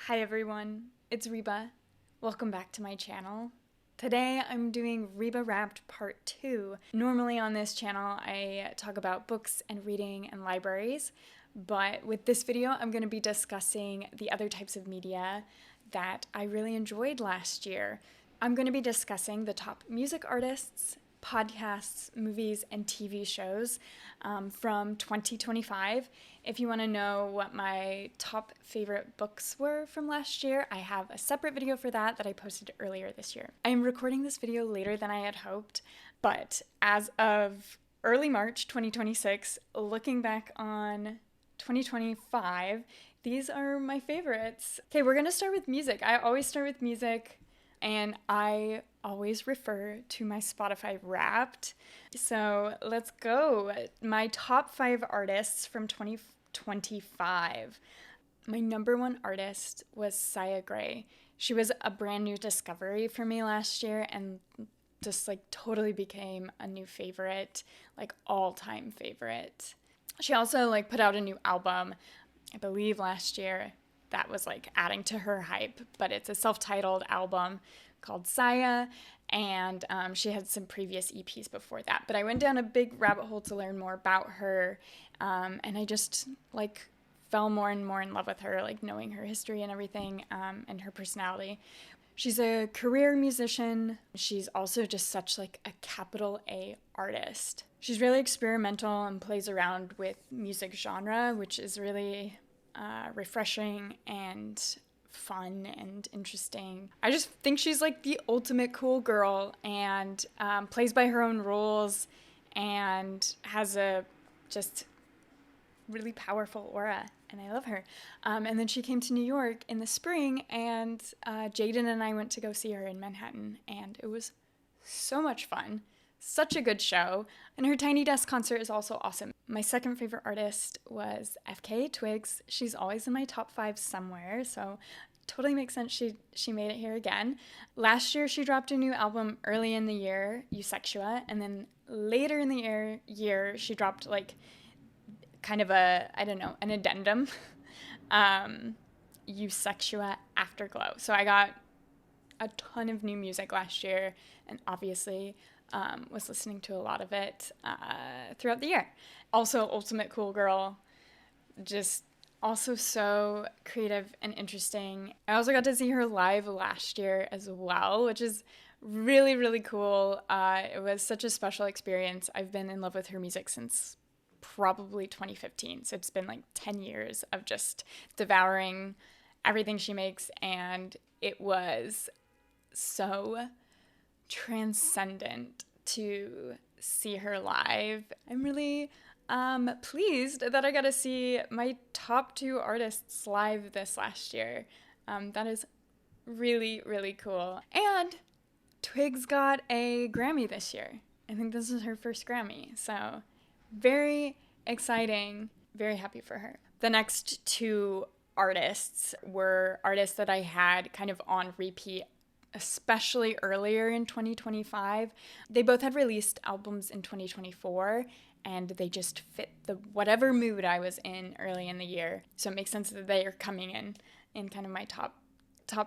Hi everyone, it's Reba. Welcome back to my channel. Today I'm doing Reba Wrapped Part 2. Normally on this channel I talk about books and reading and libraries, but with this video I'm going to be discussing the other types of media that I really enjoyed last year. I'm going to be discussing the top music artists, podcasts, movies, and TV shows from 2025. If you want to know what my top favorite books were from last year, I have a separate video for that I posted earlier this year. I am recording this video later than I had hoped, but as of early March 2026, looking back on 2025, these are my favorites. Okay, we're gonna start with music. I always start with music, and I always refer to my Spotify Wrapped. So let's go. My top 5 artists from 2025. My number one artist was Sia Gray. She was a brand new discovery for me last year and just totally became a new favorite, all-time favorite. She also put out a new album, I believe last year, that was adding to her hype, but it's a self-titled album called Sia, and she had some previous EPs before that. But I went down a big rabbit hole to learn more about her, and I just fell more and more in love with her, knowing her history and everything, and her personality. She's a career musician. She's also just such a capital A artist. She's really experimental and plays around with music genre, which is really refreshing and fun and interesting. I just think she's the ultimate cool girl and plays by her own rules and has a just really powerful aura, and I love her. And then she came to New York in the spring, and Jaden and I went to go see her in Manhattan, and it was so much fun. Such a good show, and her Tiny Desk concert is also awesome. My second favorite artist was FKA Twigs. She's always in my top 5 somewhere, so totally makes sense she made it here again. Last year she dropped a new album early in the year, Eusexia, and then later in the year she dropped kind of an addendum, Eusexia Afterglow. So I got a ton of new music last year, and obviously was listening to a lot of it throughout the year. Also, ultimate cool girl, just also so creative and interesting. I also got to see her live last year as well, which is really, really cool. It was such a special experience. I've been in love with her music since probably 2015, so it's been 10 years of just devouring everything she makes, and it was so transcendent to see her live. I'm really pleased that I got to see my top 2 artists live this last year. That is really, really cool. And Twigs got a Grammy this year. I think this is her first Grammy, so very exciting. Very happy for her. The next 2 artists were artists that I had kind of on repeat, especially earlier in 2025. They both had released albums in 2024, and they just fit the whatever mood I was in early in the year. So it makes sense that they are coming in kind of my top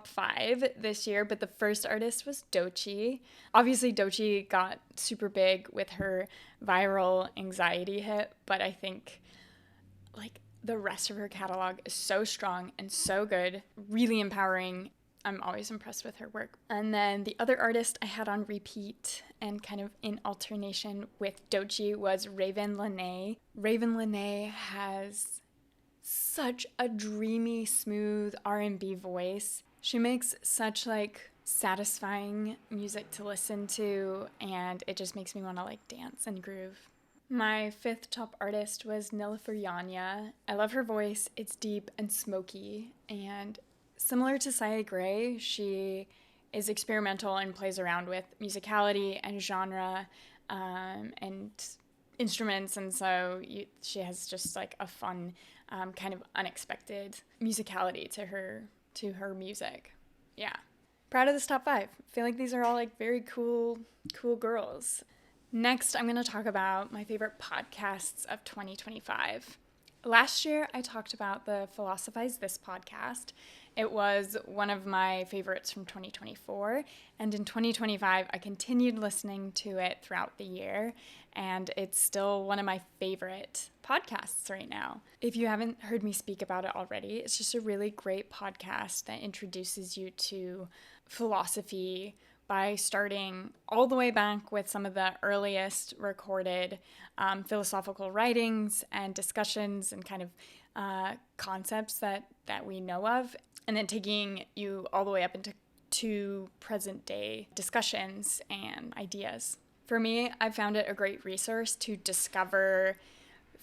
5 this year. But the first artist was Doechii. Obviously, Doechii got super big with her viral Anxiety hit, but I think the rest of her catalog is so strong and so good, really empowering. I'm always impressed with her work. And then the other artist I had on repeat and kind of in alternation with Doechii was Raven Lenae. Raven Lenae has such a dreamy, smooth R&B voice. She makes such satisfying music to listen to, and it just makes me want to dance and groove. My 5th top artist was Nilüfer Yanya. I love her voice. It's deep and smoky, and similar to Sia Gray, she is experimental and plays around with musicality and genre and instruments, and so she has just a fun, kind of unexpected musicality to her music. Yeah. Proud of this top 5. I feel like these are all very cool girls. Next, I'm going to talk about my favorite podcasts of 2025. Last year, I talked about the Philosophize This podcast. It was one of my favorites from 2024, and in 2025, I continued listening to it throughout the year, and it's still one of my favorite podcasts right now. If you haven't heard me speak about it already, it's just a really great podcast that introduces you to philosophy by starting all the way back with some of the earliest recorded philosophical writings and discussions and kind of concepts that we know of, and then taking you all the way up into present day discussions and ideas. For me, I found it a great resource to discover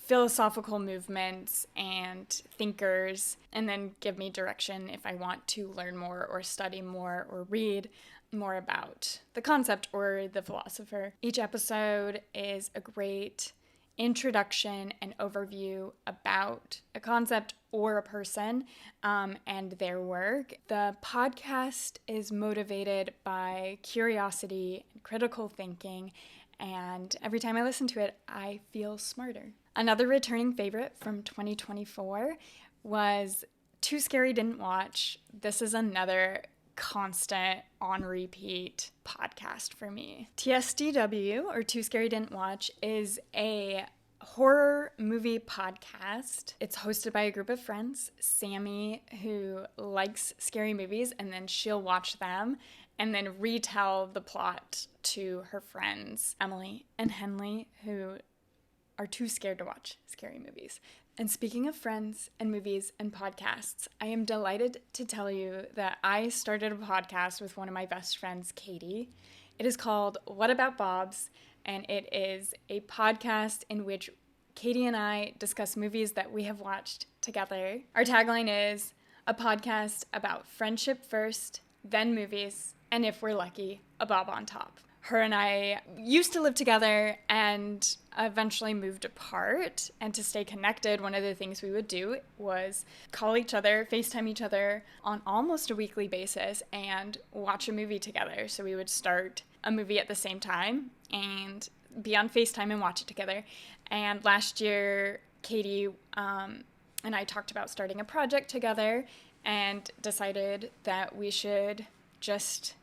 philosophical movements and thinkers, and then give me direction if I want to learn more or study more or read more about the concept or the philosopher. Each episode is a great introduction and overview about a concept or a person and their work. The podcast is motivated by curiosity and critical thinking, and every time I listen to it, I feel smarter. Another returning favorite from 2024 was Too Scary Didn't Watch. This is another constant on repeat podcast for me. TSDW, or Too Scary Didn't Watch, is a horror movie podcast. It's hosted by a group of friends, Sammy, who likes scary movies, and then she'll watch them and then retell the plot to her friends, Emily and Henley, who are too scared to watch scary movies. And speaking of friends and movies and podcasts, I am delighted to tell you that I started a podcast with one of my best friends, Katie. It is called What About Bobs, and it is a podcast in which Katie and I discuss movies that we have watched together. Our tagline is a podcast about friendship first, then movies, and if we're lucky, a Bob on top. Her and I used to live together and eventually moved apart. And to stay connected, one of the things we would do was call each other, FaceTime each other on almost a weekly basis and watch a movie together. So we would start a movie at the same time and be on FaceTime and watch it together. And last year, Katie and I talked about starting a project together and decided that we should just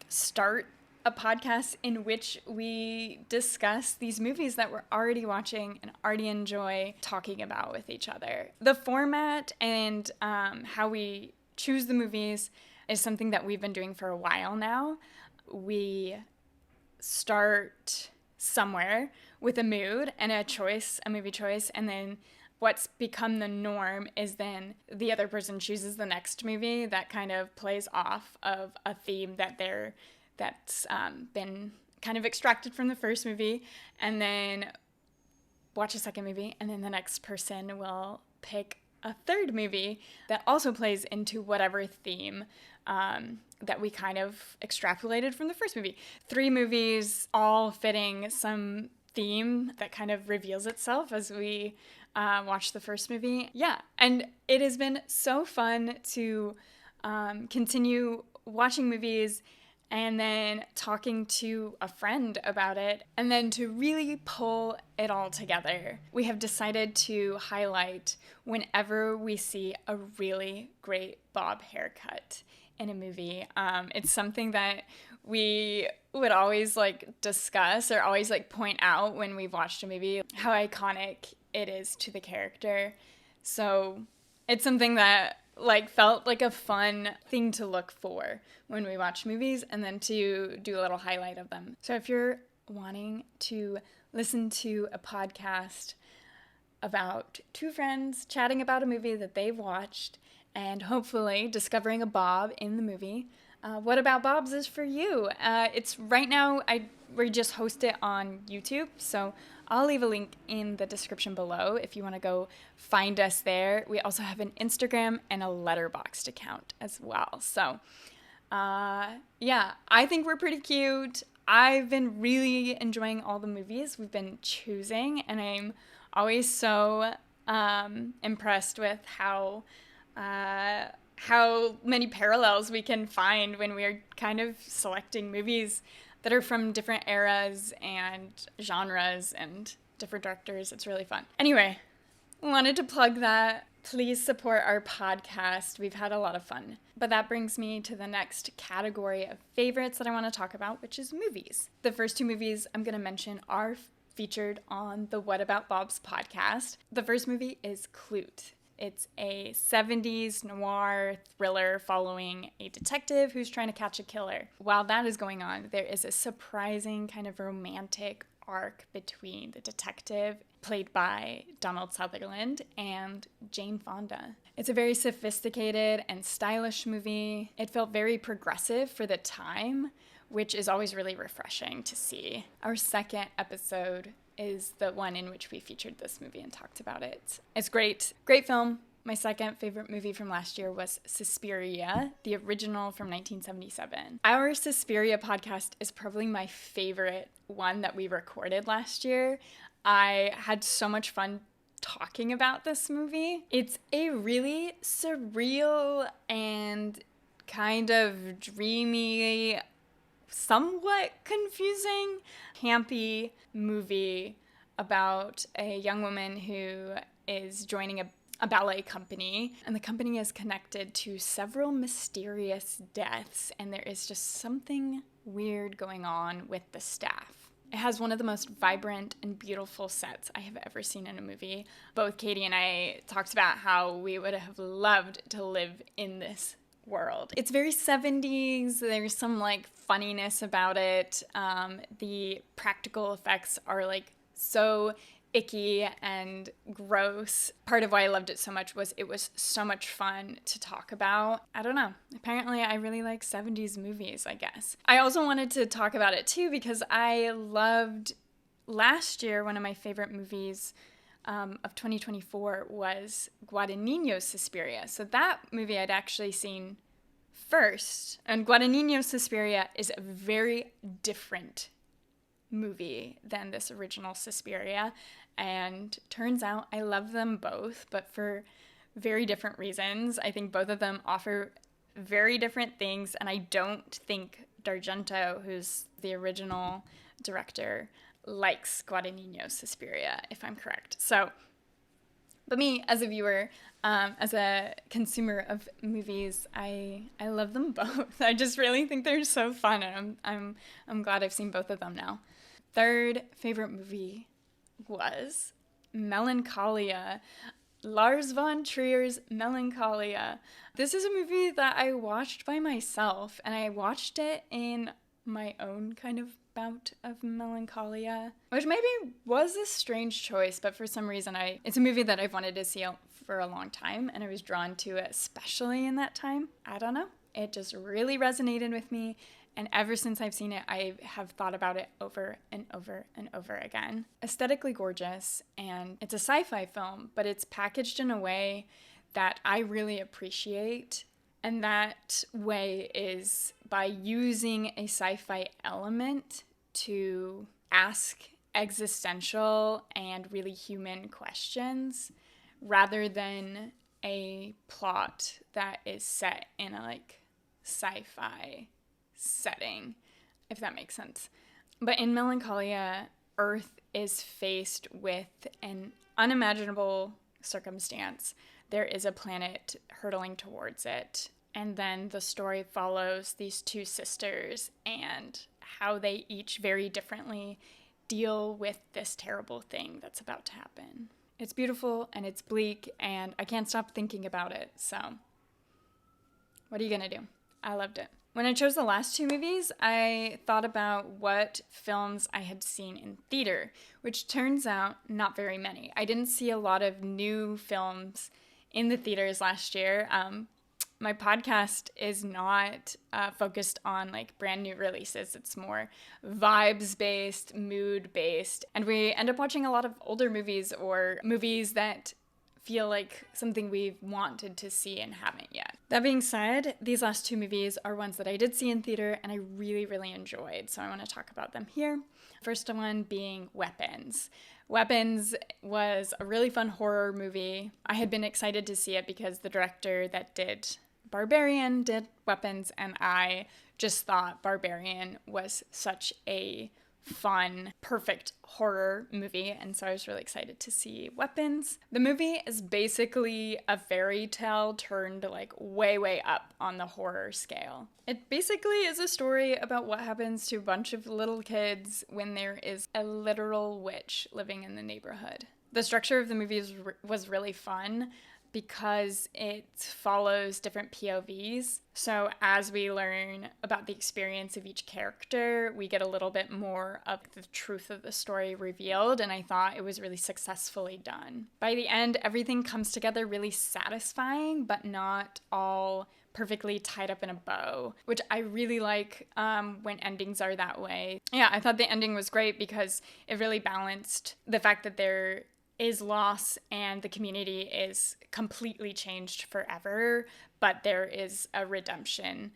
start a podcast in which we discuss these movies that we're already watching and already enjoy talking about with each other. The format and how we choose the movies is something that we've been doing for a while now. We start somewhere with a mood and a choice, a movie choice, and then what's become the norm is then the other person chooses the next movie that kind of plays off of a theme that's been kind of extracted from the first movie, and then watch a second movie, and then the next person will pick a third movie that also plays into whatever theme that we kind of extrapolated from the first movie. 3 movies all fitting some theme that kind of reveals itself as we watch the first movie. Yeah, and it has been so fun to continue watching movies and then talking to a friend about it, and then to really pull it all together. We have decided to highlight whenever we see a really great bob haircut in a movie. It's something that we would always discuss or always point out when we've watched a movie, how iconic it is to the character. So it's something that felt like a fun thing to look for when we watch movies, and then to do a little highlight of them. So if you're wanting to listen to a podcast about 2 friends chatting about a movie that they've watched and hopefully discovering a Bob in the movie, What About Bobs is for you. It's right now, we just host it on YouTube, so I'll leave a link in the description below if you want to go find us there. We also have an Instagram and a Letterboxd account as well. So, yeah, I think we're pretty cute. I've been really enjoying all the movies we've been choosing, and I'm always so impressed with how many parallels we can find when we're kind of selecting movies that are from different eras and genres and different directors. It's really fun. Anyway, Wanted to plug that. Please support our podcast. We've had a lot of fun. But that brings me to the next category of favorites that I want to talk about, which is movies. The first two movies I'm going to mention are featured on the What About Bob's podcast. The first movie is Clute. It's a 70s noir thriller following a detective who's trying to catch a killer. While that is going on, there is a surprising kind of romantic arc between the detective, played by Donald Sutherland, and Jane Fonda. It's a very sophisticated and stylish movie. It felt very progressive for the time, which is always really refreshing to see. Our second episode is the one in which we featured this movie and talked about it. It's great. Great film. My second favorite movie from last year was Suspiria, the original from 1977. Our Suspiria podcast is probably my favorite one that we recorded last year. I had so much fun talking about this movie. It's a really surreal and kind of dreamy, somewhat confusing, campy movie about a young woman who is joining a ballet company, and the company is connected to several mysterious deaths, and there is just something weird going on with the staff. It has one of the most vibrant and beautiful sets I have ever seen in a movie. Both Katie and I talked about how we would have loved to live in this world. It's very 70s. There's some like funniness about it. The practical effects are like so icky and gross. Part of why I loved it so much was it was so much fun to talk about. I don't know. Apparently I really like 70s movies, I guess. I also wanted to talk about it too because I loved last year, one of my favorite movies of 2024 was Guadagnino's Suspiria. So that movie I'd actually seen first. And Guadagnino's Suspiria is a very different movie than this original Suspiria, and turns out I love them both, but for very different reasons. I think both of them offer very different things, and I don't think D'Argento, who's the original director, likes Guadagnino's Suspiria, if I'm correct. So, but me, as a viewer, as a consumer of movies, I love them both. I just really think they're so fun, and I'm glad I've seen both of them now. Third favorite movie was Melancholia. Lars von Trier's Melancholia. This is a movie that I watched by myself, and I watched it in my own kind of bout of melancholia, which maybe was a strange choice, but for some reason it's a movie that I've wanted to see for a long time, and I was drawn to it, especially in that time. I don't know. It just really resonated with me. And ever since I've seen it, I have thought about it over and over and over again. Aesthetically gorgeous, and it's a sci-fi film, but it's packaged in a way that I really appreciate. And that way is by using a sci-fi element to ask existential and really human questions, rather than a plot that is set in a like sci-fi setting, if that makes sense. But in Melancholia, Earth is faced with an unimaginable circumstance. There is a planet hurtling towards it, and then the story follows these two sisters and how they each very differently deal with this terrible thing that's about to happen. It's beautiful and it's bleak, and I can't stop thinking about it, so what are you gonna do? I loved it. When I chose the last two movies, I thought about what films I had seen in theater, which turns out not very many. I didn't see a lot of new films in the theaters last year. My podcast is not focused on like brand new releases. It's more vibes-based, mood-based, and we end up watching a lot of older movies or movies that feel like something we've wanted to see and haven't yet. That being said, these last two movies are ones that I did see in theater and I really, really enjoyed, so I want to talk about them here. First one being Weapons. Weapons was a really fun horror movie. I had been excited to see it because the director that did Barbarian did Weapons, and I just thought Barbarian was such a fun, perfect horror movie, and so I was really excited to see Weapons. The movie is basically a fairy tale turned like way, way up on the horror scale. It basically is a story about what happens to a bunch of little kids when there is a literal witch living in the neighborhood. The structure of the movie was really fun because it follows different POVs. So as we learn about the experience of each character, we get a little bit more of the truth of the story revealed, and I thought it was really successfully done. By the end, everything comes together really satisfying, but not all perfectly tied up in a bow, which I really like when endings are that way. Yeah, I thought the ending was great because it really balanced the fact that there is loss and the community is completely changed forever, but there is a redemption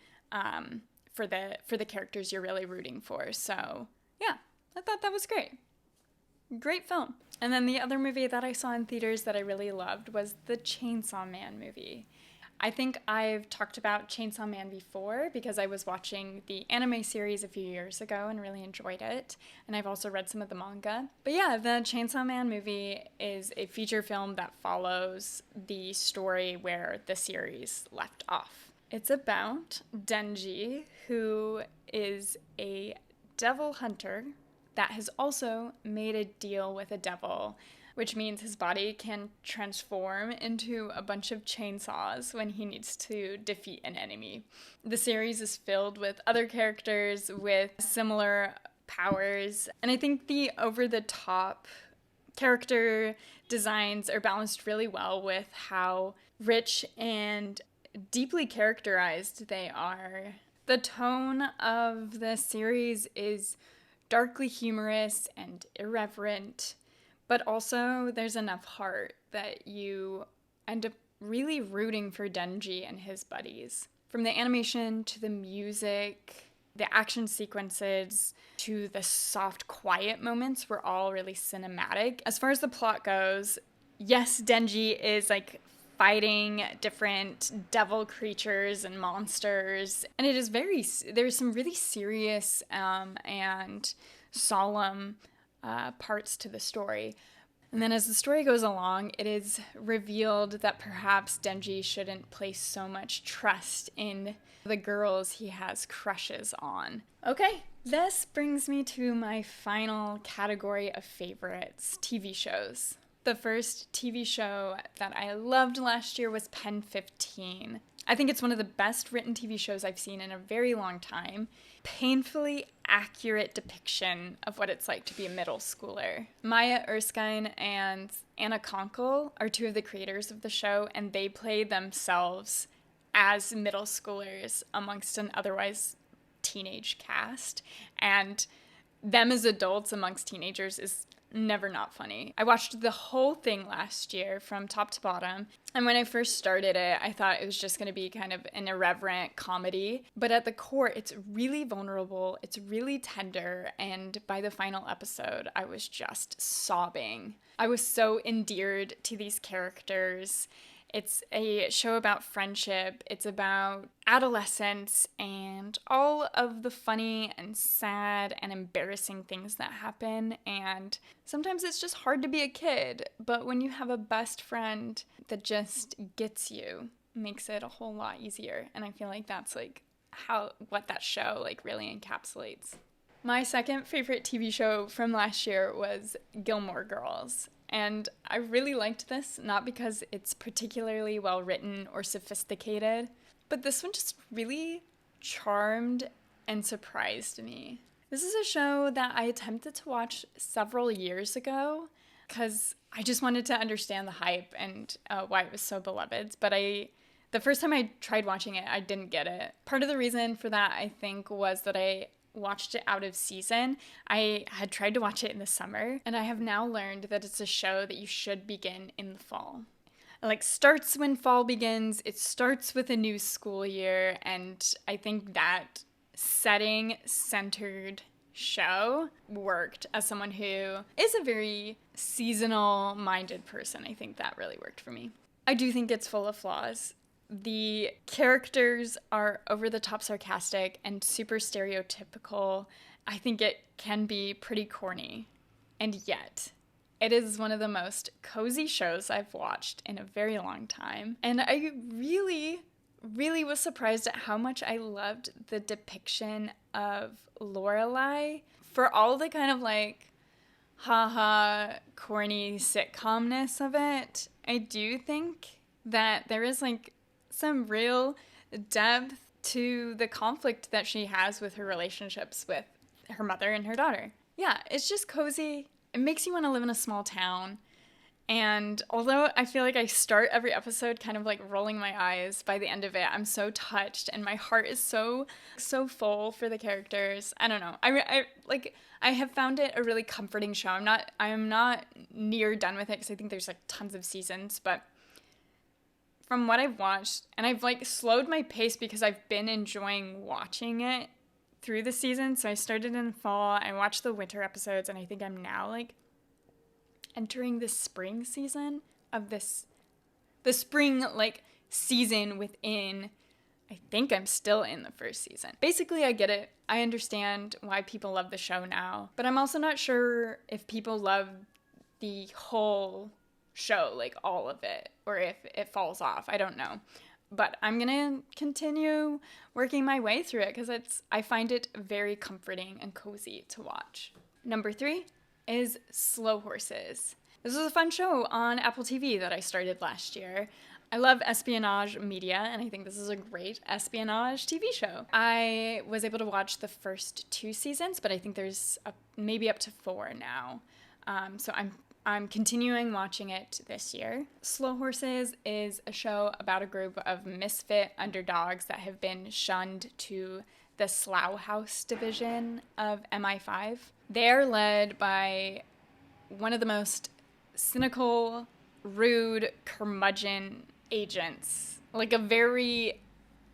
for the characters you're really rooting for. So yeah, I thought that was great. Great film. And then the other movie that I saw in theaters that I really loved was the Chainsaw Man movie. I think I've talked about Chainsaw Man before because I was watching the anime series a few years ago and really enjoyed it. And I've also read some of the manga. But yeah, the Chainsaw Man movie is a feature film that follows the story where the series left off. It's about Denji, who is a devil hunter that has also made a deal with a devil, which means his body can transform into a bunch of chainsaws when he needs to defeat an enemy. The series is filled with other characters with similar powers, and I think the over-the-top character designs are balanced really well with how rich and deeply characterized they are. The tone of the series is darkly humorous and irreverent, but also there's enough heart that you end up really rooting for Denji and his buddies. From the animation to the music, the action sequences, to the soft, quiet moments were all really cinematic. As far as the plot goes, yes, Denji is like fighting different devil creatures and monsters, and it is there's some really serious and solemn parts to the story. And then as the story goes along, it is revealed that perhaps Denji shouldn't place so much trust in the girls he has crushes on. Okay, this brings me to my final category of favorites, TV shows. The first TV show that I loved last year was Pen 15. I think it's one of the best written TV shows I've seen in a very long time. Painfully accurate depiction of what it's like to be a middle schooler. Maya Erskine and Anna Konkle are two of the creators of the show, and they play themselves as middle schoolers amongst an otherwise teenage cast. And them as adults amongst teenagers is never not funny. I watched the whole thing last year from top to bottom, and when I first started it, I thought it was just going to be kind of an irreverent comedy, but at the core, it's really vulnerable, it's really tender, and by the final episode, I was just sobbing. I was so endeared to these characters. It's a show about friendship, it's about adolescence, and all of the funny and sad and embarrassing things that happen, and sometimes it's just hard to be a kid, but when you have a best friend that just gets you, it makes it a whole lot easier, and I feel like that's like what that show like really encapsulates. My second favorite TV show from last year was Gilmore Girls. And I really liked this, not because it's particularly well written or sophisticated, but this one just really charmed and surprised me. This is a show that I attempted to watch several years ago because I just wanted to understand the hype and why it was so beloved. But the first time I tried watching it, I didn't get it. Part of the reason for that, I think, was that I watched it out of season. I had tried to watch it in the summer, and I have now learned that it's a show that you should begin in the fall. It like starts when fall begins, it starts with a new school year, and I think that setting-centered show worked. As someone who is a very seasonal-minded person, I think that really worked for me. I do think it's full of flaws. The characters are over-the-top sarcastic and super stereotypical, I think it can be pretty corny. And yet, it is one of the most cozy shows I've watched in a very long time. And I really, really was surprised at how much I loved the depiction of Lorelai. For all the kind of like, haha, corny sitcomness of it, I do think that there is like some real depth to the conflict that she has with her relationships with her mother and her daughter. Yeah, it's just cozy. It makes you want to live in a small town. And although I feel like I start every episode kind of like rolling my eyes, by the end of it, I'm so touched and my heart is so full for the characters. I don't know. I have found it a really comforting show. I'm not near done with it because I think there's like tons of seasons, but from what I've watched, and I've like slowed my pace because I've been enjoying watching it through the season. So I started in the fall, I watched the winter episodes, and I think I'm now like entering the spring season of the spring like season within. I think I'm still in the first season. Basically, I get it. I understand why people love the show now, but I'm also not sure if people love the whole show, like all of it, or if it falls off. I don't know. But I'm gonna continue working my way through it because I find it very comforting and cozy to watch. Number 3 is Slow Horses. This was a fun show on Apple TV that I started last year. I love espionage media, and I think this is a great espionage TV show. I was able to watch the first 2 seasons, but I think there's maybe up to 4 now. So I'm continuing watching it this year. Slow Horses is a show about a group of misfit underdogs that have been shunned to the Slough House division of MI5. They're led by one of the most cynical, rude, curmudgeon agents. Like a very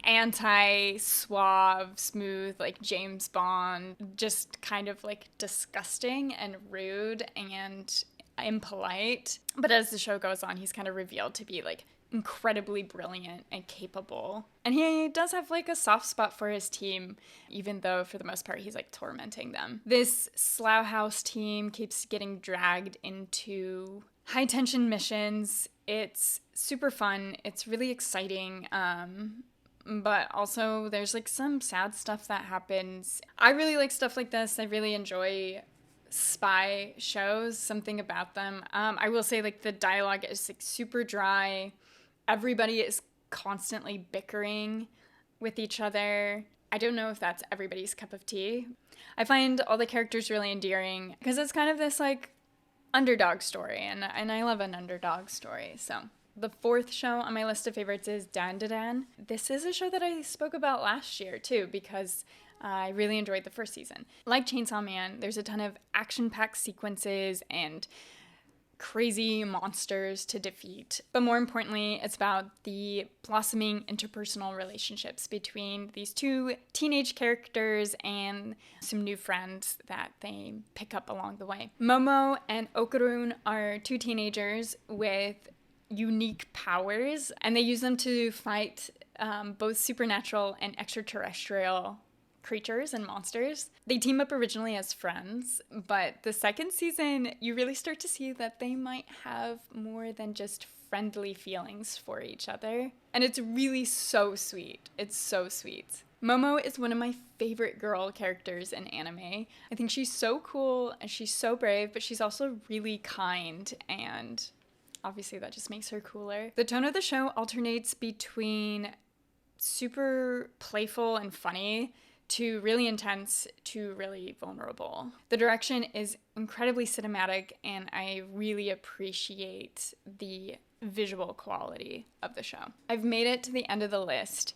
anti-suave, smooth, like James Bond, just kind of like disgusting and rude and impolite. But as the show goes on, he's kind of revealed to be like incredibly brilliant and capable. And he does have like a soft spot for his team, even though for the most part he's like tormenting them. This Slough House team keeps getting dragged into high tension missions. It's super fun. It's really exciting. But also there's like some sad stuff that happens. I really like stuff like this. I really enjoy spy shows, something about them. I will say like the dialogue is like super dry. Everybody is constantly bickering with each other. I don't know if that's everybody's cup of tea. I find all the characters really endearing because it's kind of this like underdog story, and I love an underdog story. So the 4th show on my list of favorites is Dan Da Dan. This is a show that I spoke about last year too because I really enjoyed the first season. Like Chainsaw Man, there's a ton of action-packed sequences and crazy monsters to defeat. But more importantly, it's about the blossoming interpersonal relationships between these 2 teenage characters and some new friends that they pick up along the way. Momo and Okarun are 2 teenagers with unique powers, and they use them to fight both supernatural and extraterrestrial creatures and monsters. They team up originally as friends, but the second season, you really start to see that they might have more than just friendly feelings for each other. And it's really so sweet. It's so sweet. Momo is one of my favorite girl characters in anime. I think she's so cool and she's so brave, but she's also really kind, and obviously that just makes her cooler. The tone of the show alternates between super playful and funny to really intense to really vulnerable. The direction is incredibly cinematic, and I really appreciate the visual quality of the show. I've made it to the end of the list,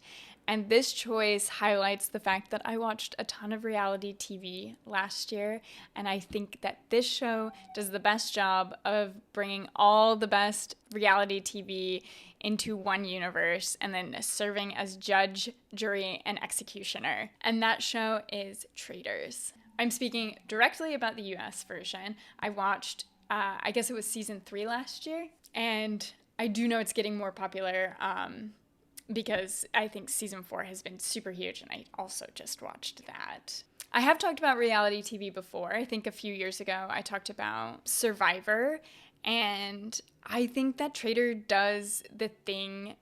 and this choice highlights the fact that I watched a ton of reality TV last year, and I think that this show does the best job of bringing all the best reality TV into one universe and then serving as judge, jury, and executioner. And that show is Traitors. I'm speaking directly about the US version. I watched, I guess it was season 3 last year, and I do know it's getting more popular because I think season 4 has been super huge, and I also just watched that. I have talked about reality TV before. I think a few years ago I talked about Survivor, and I think that Trader does the thing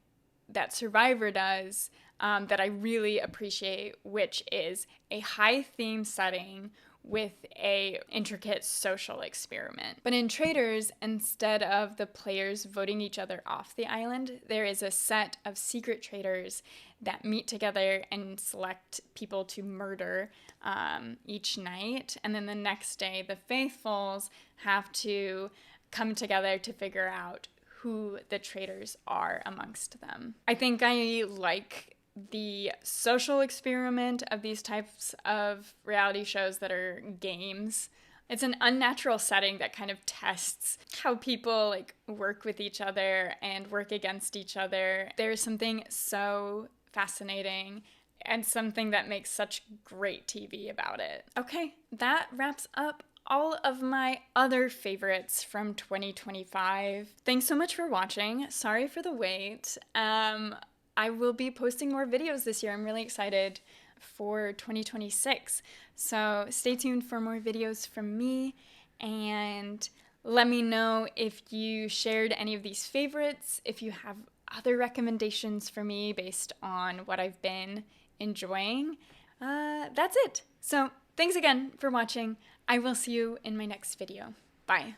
that Survivor does that I really appreciate, which is a high theme setting with a intricate social experiment. But in Traitors, instead of the players voting each other off the island, there is a set of secret traitors that meet together and select people to murder each night. And then the next day, the faithfuls have to come together to figure out who the traitors are amongst them. I think I like the social experiment of these types of reality shows that are games. It's an unnatural setting that kind of tests how people like work with each other and work against each other. There's something so fascinating and something that makes such great TV about it. Okay, that wraps up all of my other favorites from 2025. Thanks so much for watching. Sorry for the wait. I will be posting more videos this year. I'm really excited for 2026. So stay tuned for more videos from me, and let me know if you shared any of these favorites, if you have other recommendations for me based on what I've been enjoying. That's it. So thanks again for watching. I will see you in my next video. Bye.